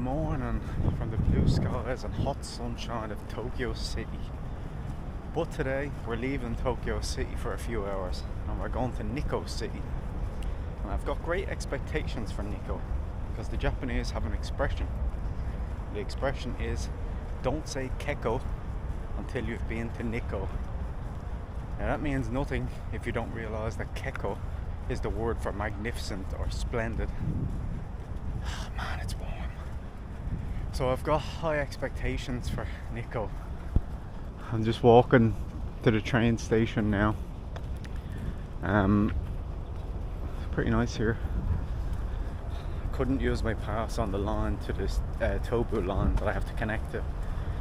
morning from the blue skies and hot sunshine of Tokyo City. But today we're leaving Tokyo City for a few hours and we're going to Nikko City. And I've got great expectations for Nikko because the Japanese have an expression. The expression is, don't say keko until you've been to Nikko. Now that means nothing if you don't realise that keko is the word for magnificent or splendid. Oh man, it's warm. So I've got high expectations for Nikko. I'm just walking to the train station now. It's pretty nice here. I couldn't use my pass on the line to this Tobu line that I have to connect to.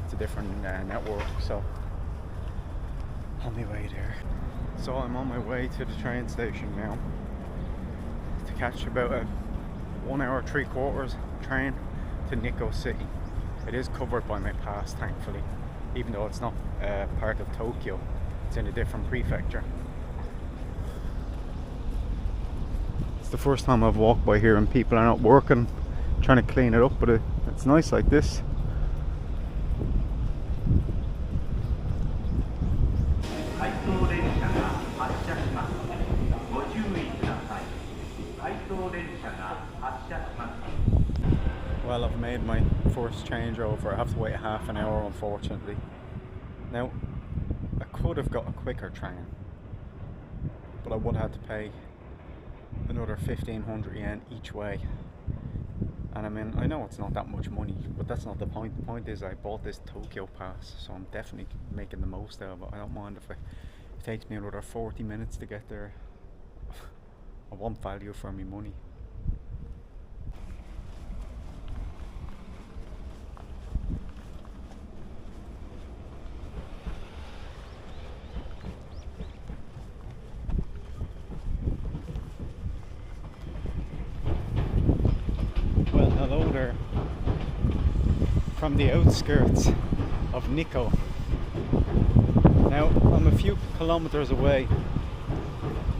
It's a different network, so on my way there. So I'm on my way to the train station now to catch about a 1 hour 3/4 train to Nikko City. It is covered by my pass, thankfully, even though it's not part of Tokyo. It's in a different prefecture. It's the first time I've walked by here and people are not working, trying to clean it up, but it's nice like this. Well, I've made my first changeover. I have to wait half an hour, unfortunately. Now, I could have got a quicker train, but I would have had to pay another 1,500 yen each way. And I mean, I know it's not that much money, but that's not the point. The point is I bought this Tokyo pass, so I'm definitely making the most out of it. I don't mind if it takes me another 40 minutes to get there. I want value for my money. Well, hello there. From the outskirts of Nikko. Now, I'm a few kilometers away,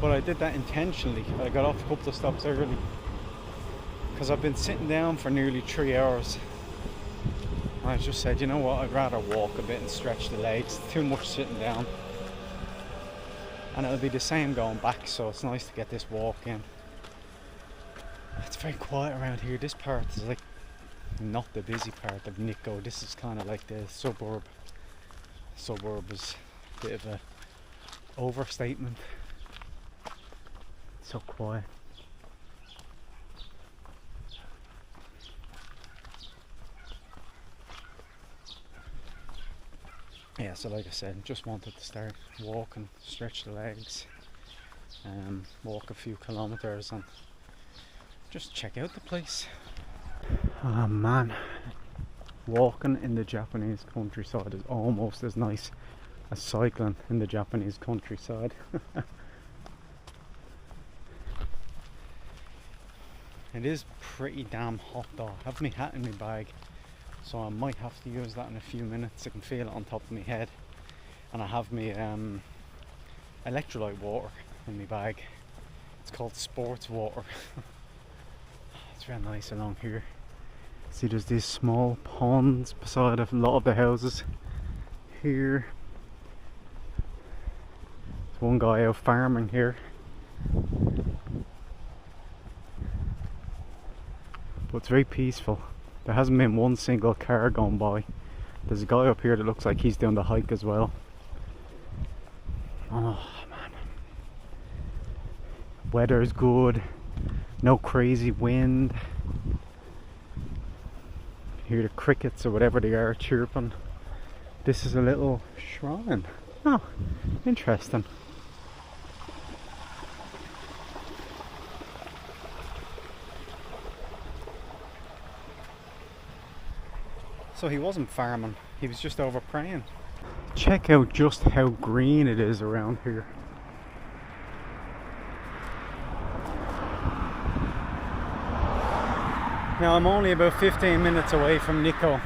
but I did that intentionally. I got off a couple of stops early because I've been sitting down for nearly 3 hours. I just said, you know what, I'd rather walk a bit and stretch the legs. Too much sitting down. And it'll be the same going back, so it's nice to get this walk in. It's very quiet around here. This part is like not the busy part of Nikko. This is kind of like the suburb. Suburb is a bit of a overstatement. It's so quiet. Yeah, so like I said, just wanted to start walking, stretch the legs, walk a few kilometers and just check out the place. Oh man, walking in the Japanese countryside is almost as nice as cycling in the Japanese countryside. It is pretty damn hot though. I have my hat in my bag, so I might have to use that in a few minutes. I can feel it on top of my head. And I have my electrolyte water in my bag. It's called sports water. It's very nice along here. See, there's these small ponds beside a lot of the houses here. There's one guy out farming here. But it's very peaceful. There hasn't been one single car going by. There's a guy up here that looks like he's doing the hike as well. Oh man. Weather's good. No crazy wind. Hear the crickets or whatever they are chirping. This is a little shrine. Oh, interesting. So he wasn't farming, he was just over praying. Check out just how green it is around here. Now I'm only about 15 minutes away from Nikko,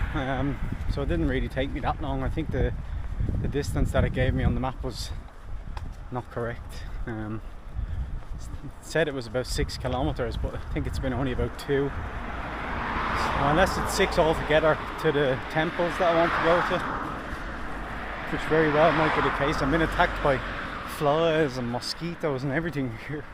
so it didn't really take me that long. I think the distance that it gave me on the map was not correct. It said it was about 6 kilometers, but I think it's been only about 2. Well, unless it's 6 altogether to the temples that I want to go to, which very well might be the case. I'm being attacked by flies and mosquitoes and everything here.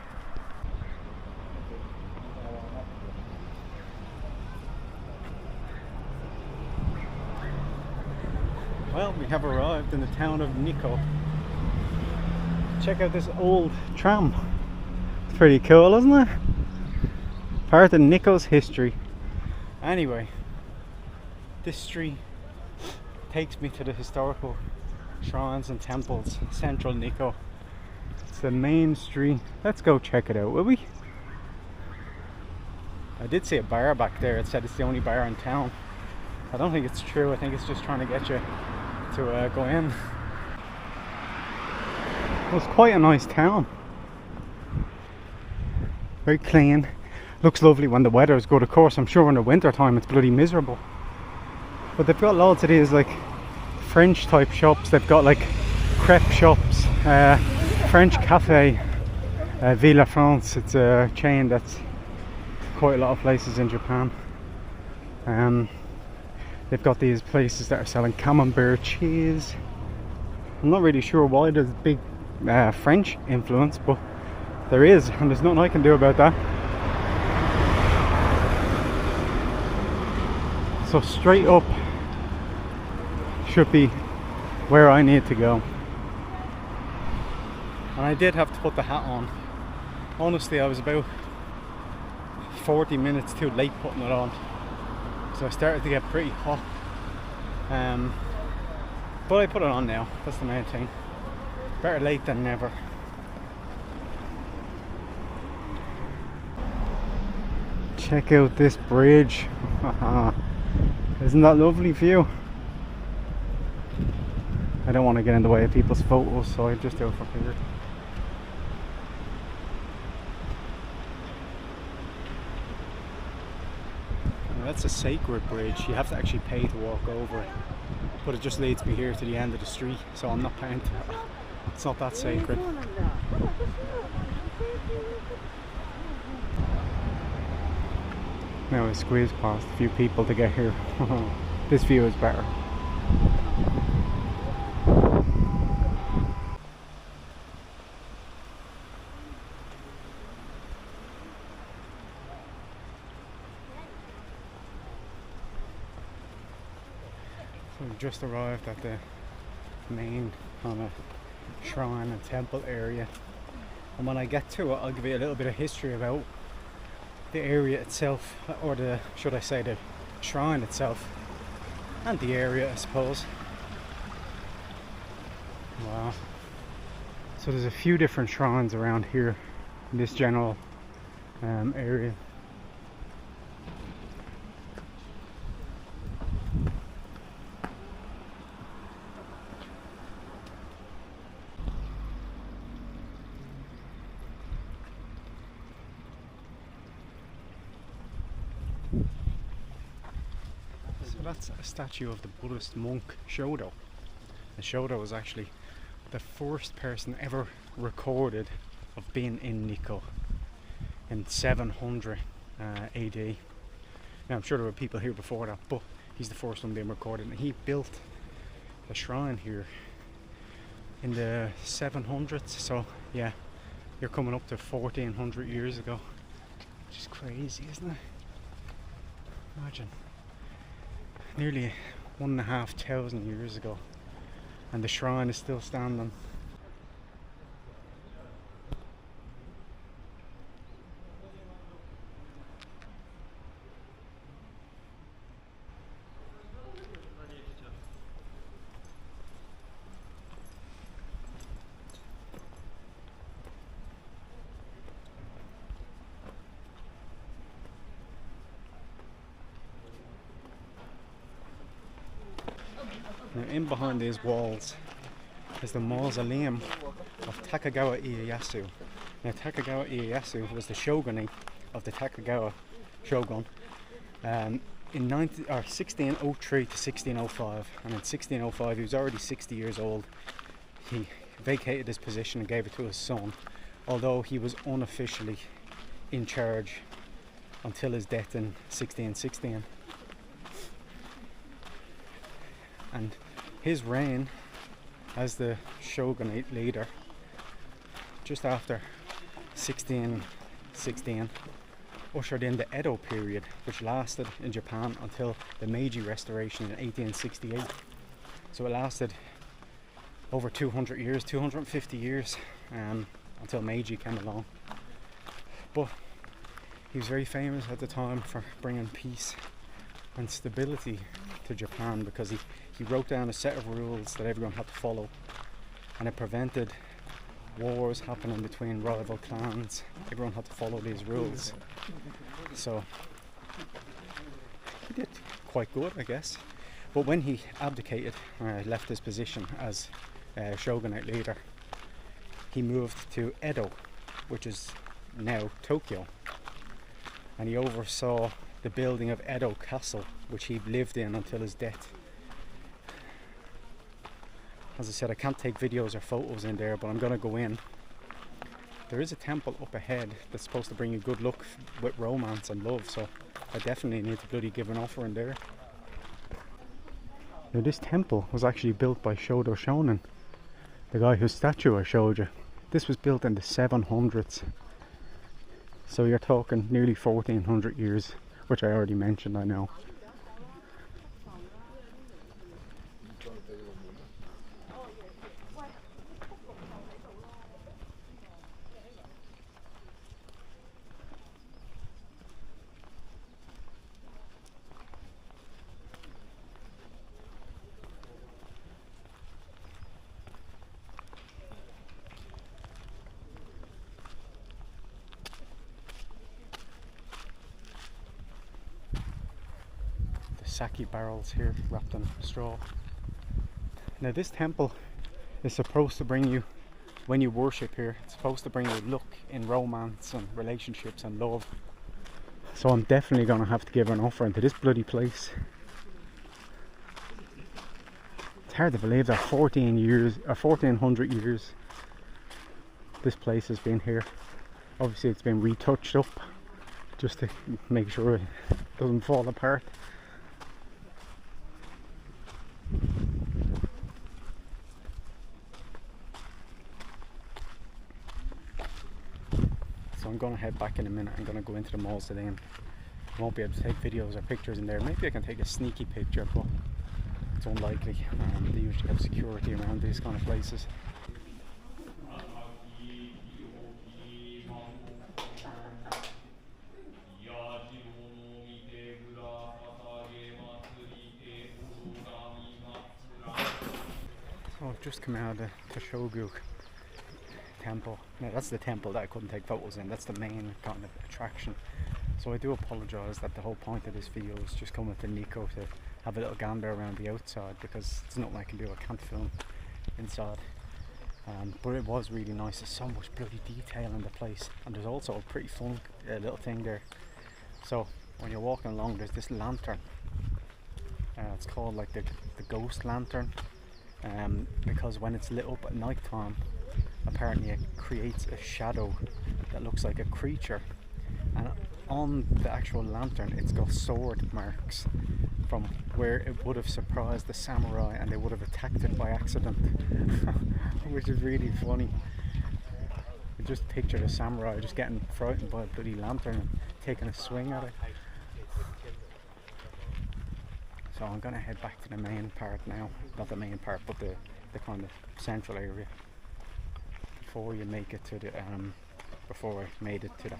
Well, we have arrived in the town of Nikko. Check out this old tram. It's pretty cool, isn't it? Part of Nikko's history. Anyway, this street takes me to the historical shrines and temples, central Nikko. It's the main street. Let's go check it out, will we? I did see a bar back there. It said it's the only bar in town. I don't think it's true. I think it's just trying to get you to go in. It was quite a nice town. Very clean. Looks lovely when the weather is good. Of course, I'm sure in the winter time it's bloody miserable. But they've got loads of these like French type shops. They've got like crepe shops, French cafe, Villa France. It's a chain that's quite a lot of places in Japan. They've got these places that are selling camembert cheese. I'm not really sure why there's big French influence, but there is, and there's nothing I can do about that. So straight up should be where I need to go. And I did have to put the hat on. Honestly, I was about 40 minutes too late putting it on, so I started to get pretty hot. But I put it on now. That's the main thing. Better late than never. Check out this bridge. Isn't that lovely view? I don't want to get in the way of people's photos, so I just do it from here. Now that's a sacred bridge. You have to actually pay to walk over it, but it just leads me here to the end of the street, so I'm not paying to it. It's not that sacred. Now I squeezed past a few people to get here. This view is better. So we've just arrived at the main kind of shrine and temple area, and when I get to it I'll give you a little bit of history about the area itself, or the, should I say, the shrine itself, and the area, I suppose. Wow. So there's a few different shrines around here in this general area. That's a statue of the Buddhist monk Shodo. And Shodo was actually the first person ever recorded of being in Nikko in 700 AD. Now I'm sure there were people here before that, but he's the first one being recorded, and he built a shrine here in the 700s. So yeah, you're coming up to 1400 years ago, which is crazy, isn't it? Imagine. Nearly 1,500 years ago, and the shrine is still standing. Now, in behind these walls is the mausoleum of Takagawa Ieyasu. Now, Takagawa Ieyasu was the shogunate of the Takagawa shogun in 1603 to 1605, and in 1605 he was already 60 years old. He vacated his position and gave it to his son, although he was unofficially in charge until his death in 1616. And his reign as the shogunate leader, just after 1616, ushered in the Edo period, which lasted in Japan until the Meiji Restoration in 1868. So it lasted over 200 years, 250 years, until Meiji came along. But he was very famous at the time for bringing peace and stability to Japan, because he wrote down a set of rules that everyone had to follow, and it prevented wars happening between rival clans. Everyone had to follow these rules. So he did quite good, I guess. But when he abdicated, left his position as shogunate leader, he moved to Edo, which is now Tokyo, and he oversaw the building of Edo Castle, which he lived in until his death. As I said, I can't take videos or photos in there, but I'm going to go in. There is a temple up ahead that's supposed to bring you good luck with romance and love, so I definitely need to bloody give an offering there. Now, this temple was actually built by Shodo Shonen, the guy whose statue I showed you. This was built in the 700s, so you're talking nearly 1400 years, which I already mentioned, I know. Sake barrels here wrapped in straw. Now this temple is supposed to bring you, when you worship here, it's supposed to bring you luck in romance and relationships and love. So I'm definitely going to have to give an offering to this bloody place. It's hard to believe that 1400 years this place has been here. Obviously it's been retouched up just to make sure it doesn't fall apart. So I'm going to head back in a minute. I'm going to go into the mausoleum. I won't be able to take videos or pictures in there. Maybe I can take a sneaky picture, but it's unlikely. They usually have security around these kind of places. So I've just come out of the Toshogu temple. Now that's the temple that I couldn't take photos in. That's the main kind of attraction. So I do apologise that the whole point of this video is just coming to Nikko to have a little gander around the outside, because there's nothing I can do. I can't film inside. But it was really nice. There's so much bloody detail in the place, and there's also a pretty fun little thing there. So when you're walking along, there's this lantern. It's called like the ghost lantern, because when it's lit up at night time, apparently it creates a shadow that looks like a creature, and on the actual lantern it's got sword marks from where it would have surprised the samurai and they would have attacked it by accident. Which is really funny. You just picture the samurai just getting frightened by a bloody lantern and taking a swing at it. So I'm gonna head back to the main part now. Not the main part, but the kind of central area, before you make it to the before I made it to the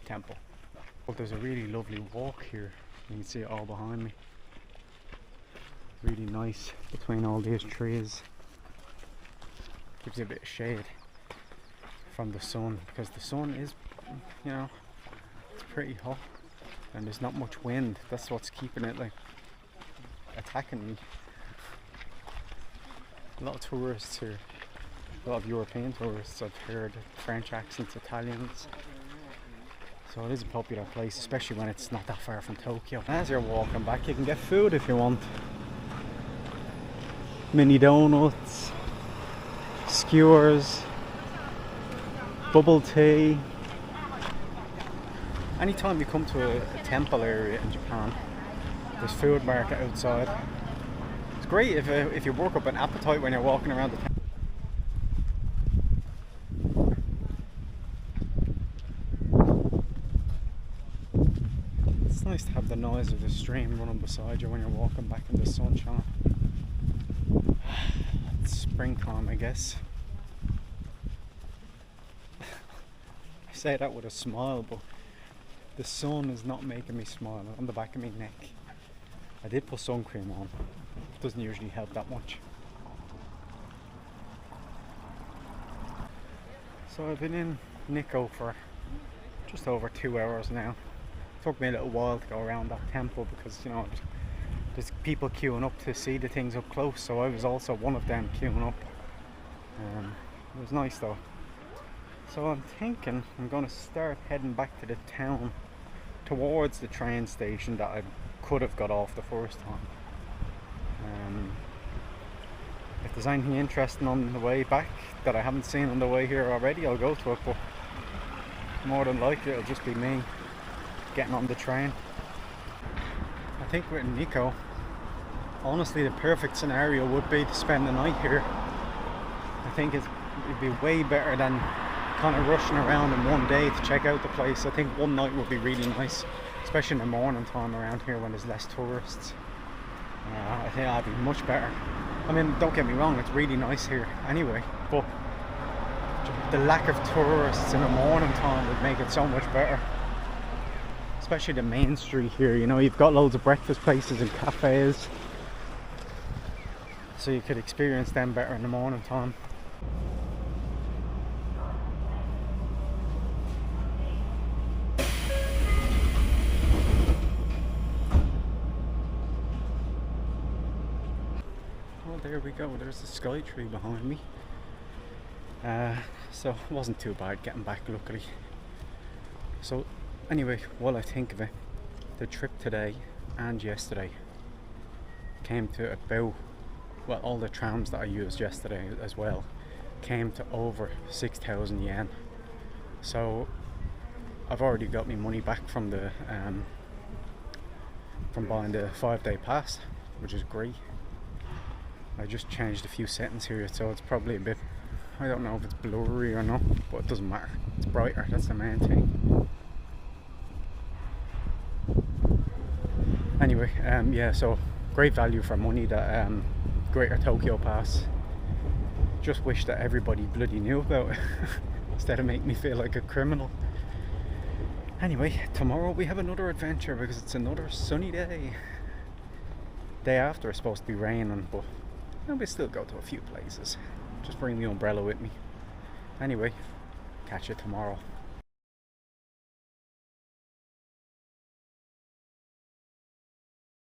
temple. But there's a really lovely walk here. You can see it all behind me. Really nice between all these trees. Gives you a bit of shade from the sun, because the sun is, you know, it's pretty hot and there's not much wind. That's what's keeping it like attacking me. A lot of tourists here, a lot of European tourists. I've heard French accents, Italians. So it is a popular place, especially when it's not that far from Tokyo. As you're walking back, you can get food if you want. Mini donuts, skewers, bubble tea. Anytime you come to a temple area in Japan, there's food market outside. It's great if you work up an appetite when you're walking around the town. It's nice to have the noise of the stream running beside you when you're walking back in the sunshine. It's springtime, I guess. I say that with a smile, but the sun is not making me smile on the back of my neck. I did put sun cream on. It doesn't usually help that much. So I've been in Nikko for just over 2 hours now. It took me a little while to go around that temple because, you know, there's people queuing up to see the things up close, so I was also one of them queuing up. It was nice though. So I'm thinking I'm going to start heading back to the town towards the train station that I could have got off the first time. If there's anything interesting on the way back that I haven't seen on the way here already, I'll go to it, but more than likely it'll just be me getting on the train. I think with Nikko, honestly the perfect scenario would be to spend the night here. I think it'd be way better than kind of rushing around in one day to check out the place. I think one night would be really nice, especially in the morning time around here when there's less tourists. I think that'd be much better. I mean, don't get me wrong, it's really nice here anyway, but the lack of tourists in the morning time would make it so much better. Especially the main street here, you know, you've got loads of breakfast places and cafes, so you could experience them better in the morning time. Well, there we go, there's the sky tree behind me. So it wasn't too bad getting back, luckily. So anyway, while I think of it, the trip today and yesterday came to about, well, all the trams that I used yesterday as well came to over 6,000 yen. So I've already got my money back from the from buying the 5-day pass, which is great. I just changed a few settings here, so it's probably a bit, I don't know if it's blurry or not, but it doesn't matter. It's brighter, that's the main thing. Anyway, yeah, so great value for money, that Greater Tokyo Pass. Just wish that everybody bloody knew about it instead of making me feel like a criminal. Anyway, tomorrow we have another adventure because it's another sunny day. Day after it's supposed to be raining, but we'll still go to a few places. Just bring the umbrella with me. Anyway, catch you tomorrow.